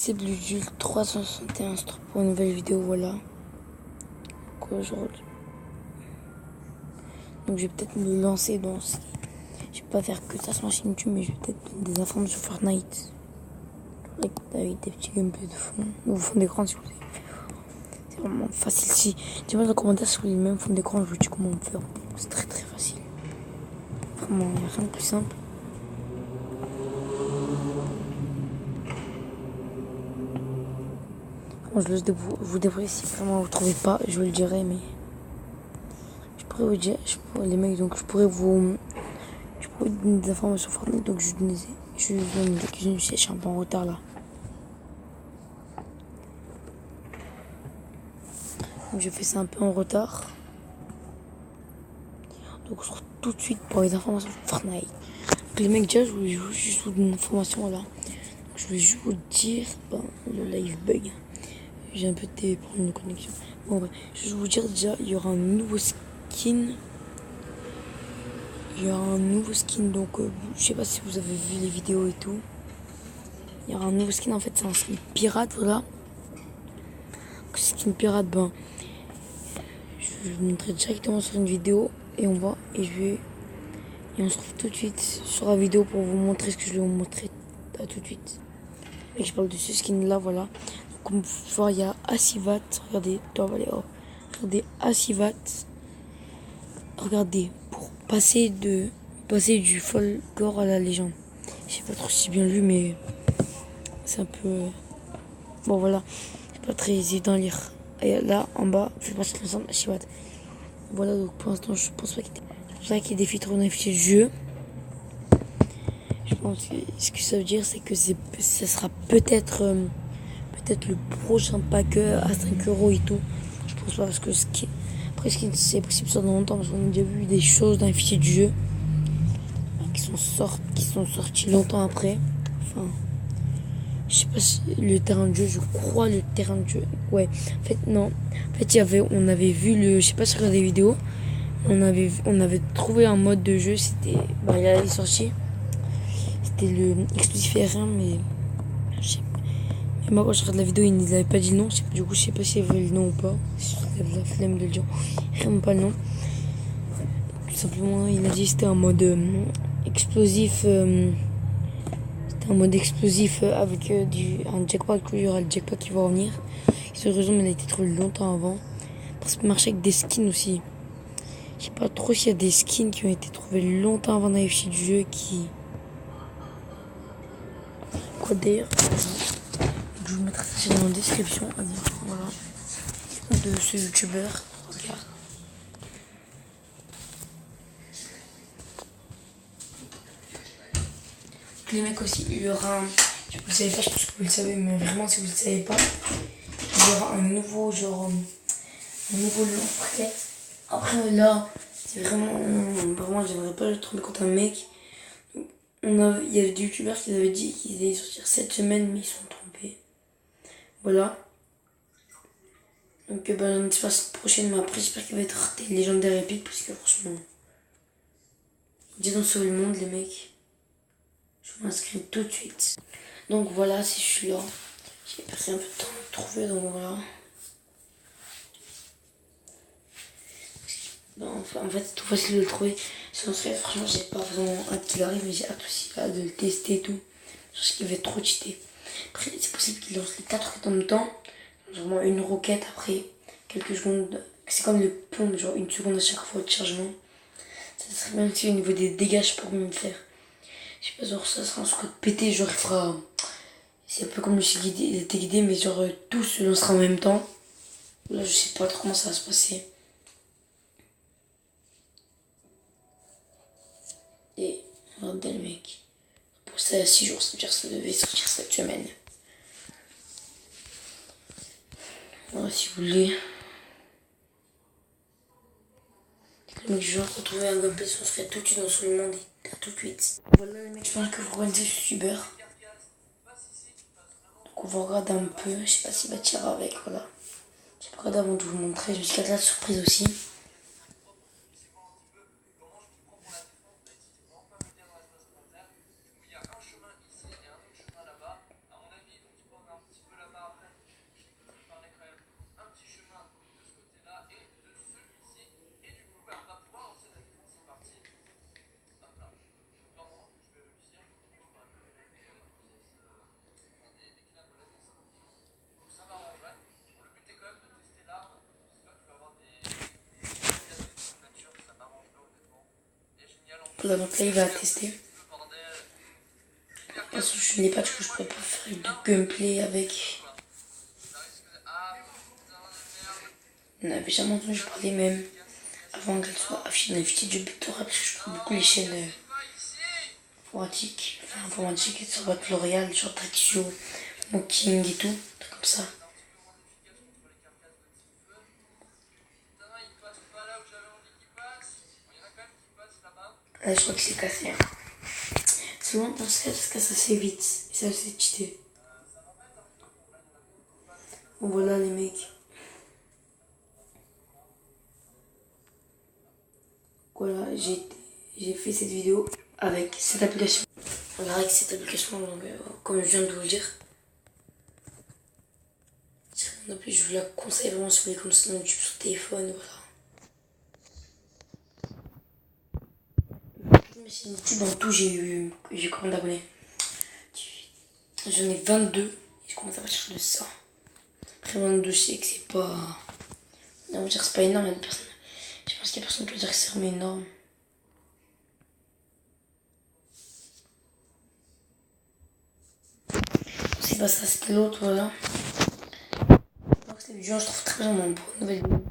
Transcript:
C'est Blue 361 pour une nouvelle vidéo, voilà. Donc je vais peut-être me lancer dans ce... Je vais pas faire que ça sur ma chaîne YouTube, mais je vais peut-être donner des informations sur Fortnite. Avec des petits gameplays de fond, ou fond d'écran si vous voulez. C'est vraiment facile. Si dis-moi dans les commentaires si vous voulez le même fond d'écran, je vous dis comment faire. C'est très très facile. Vraiment, il n'y a rien de plus simple. Bon, je laisse vous débrouiller si vraiment vous ne trouvez pas, je vous le dirai, mais je pourrais vous dire, les mecs, donc je pourrais vous donner des informations sur Fortnite, donc je suis un peu en retard là. Donc je fais ça un peu en retard. Donc on se retrouve tout de suite pour les informations sur Fortnite. Donc les mecs, déjà je voulais juste vous donner une information là. Je voulais juste vous dire, le live bug. J'ai un peu des problèmes de connexion. Bon, bref, je vais vous dire déjà, il y aura un nouveau skin. Donc je sais pas si vous avez vu les vidéos et tout. Il y aura un nouveau skin, en fait, c'est un skin pirate, voilà. Donc, skin pirate, je vais vous montrer directement sur une vidéo et et on se retrouve tout de suite sur la vidéo pour vous montrer ce que je vais vous montrer. À tout de suite. Et je parle de ce skin là, voilà. Donc, comme vous pouvez voir, il y a Asivat. Regardez, regardez Asivat. Regardez, pour passer du folklore à la légende. Je sais pas trop si bien lu, mais c'est un peu... Bon, voilà. C'est pas très évident à lire. Et là, en bas, fait partie de l'ensemble Asivat. Voilà, donc pour l'instant, je pense pas qu'il y ait des filtres unifiés du jeu. Je pense que ce que ça veut dire, c'est que ça sera peut-être le prochain pack à 5 € et tout. Je pense pas parce que après c'est possible ça dans longtemps parce qu'on a déjà vu des choses dans les fichiers du jeu qui sont sortis longtemps après. Enfin, je sais pas si le terrain de jeu, je crois le terrain de jeu. Ouais, en fait non. En fait on avait vu je sais pas sur les vidéos, on avait trouvé un mode de jeu, c'était, il est sorti. C'était le exclusif R1, mais je sais pas. Et moi, quand je regarde la vidéo, ils n'avaient pas dit le nom. Du coup, je sais pas si ils veulent le nom ou pas. Si j'avais la flemme de le dire. Vraiment pas le nom. Tout simplement, il a dit que c'était un mode explosif. C'était un mode explosif avec un jackpot. Il y aura le jackpot qui va revenir. Et raison, mais il a été trouvé longtemps avant. Parce que marche avec des skins aussi. Je sais pas trop s'il y a des skins qui ont été trouvés longtemps avant d'afficher du jeu qui. Quoi d'ailleurs? Je vous mettrai ça dans la description. Voilà. De ce youtubeur. Regarde. Les mecs aussi, il y aura un. Vous le savez pas, je pense que vous le savez, mais vraiment, si vous le savez pas, il y aura un nouveau long. Après, là, c'est vraiment, j'aimerais pas trop contre un mec. Il y avait des youtubeurs qui avaient dit qu'ils allaient sortir cette semaine, mais ils sont trompés. Voilà. Donc, j'en espère la prochaine, mais après, j'espère qu'il va être des légendaires épiques, parce que franchement, ils ont sauvé le monde, les mecs. Je m'inscris tout de suite. Donc voilà, si je suis là, j'ai passé un peu de temps à le trouver, donc voilà. En fait, c'est tout facile de le trouver. Sur ce fait, franchement, j'ai pas vraiment hâte qu'il arrive, mais j'ai hâte aussi de le tester et tout. Je pense qu'il va être trop cheaté. Après, c'est possible qu'il lance les 4 roquettes en même temps. Genre une roquette après quelques secondes. C'est comme le pompe, genre une seconde à chaque fois de chargement. Ça serait bien aussi au niveau des dégâts, je pourrais même faire. Je sais pas, genre ça sera un squat pété, genre il fera. C'est un peu comme il était guidé, mais genre tout se lancera en même temps. Là, je sais pas trop comment ça va se passer. Et regardez le mec. Pour ça, il y a 6 jours, ça veut dire que ça devait sortir cette semaine. Voilà, si vous voulez. Le mec, je vais retrouver un gameplay, ça se fait tout de suite dans son monde et à tout de suite. Voilà, les mecs, je pense que vous connaissez ce youtubeur. Donc, on va regarder un peu. Je sais pas s'il va tirer avec, voilà. J'ai pas regardé avant de vous montrer, jusqu'à la surprise aussi. Voilà, donc là il va tester. Parce que je n'ai pas, du coup je peux pas faire de gameplay avec. On avait jamais entendu parler même avant qu'elle soit affichée dans les fichiers de Butora, parce que je prends beaucoup les chaînes informatiques sur Battle Royale, sur Traxio, Mocking et tout, trucs comme ça. Là je crois que c'est cassé. Hein. C'est bon, dans ce cas, ça se casse assez vite. Et ça c'est cheaté. Bon voilà les mecs. Voilà, j'ai fait cette vidéo avec cette application. Voilà, avec cette application, donc, comme je viens de vous le dire. En plus, je vous la conseille vraiment si vous voulez comme ça dans YouTube sur téléphone, voilà. Mais sur YouTube, en tout, j'ai combien d'abonnés? J'en ai 22 et je commence à partir de ça. Après 22, je sais que c'est pas. Non, on va dire que c'est pas énorme, il y a personne. Je pense qu'il y a personne qui peut dire que c'est vraiment énorme. C'est pas ça, c'était l'autre, voilà. Donc cette vidéo, je trouve très bien pour une nouvelle vidéo.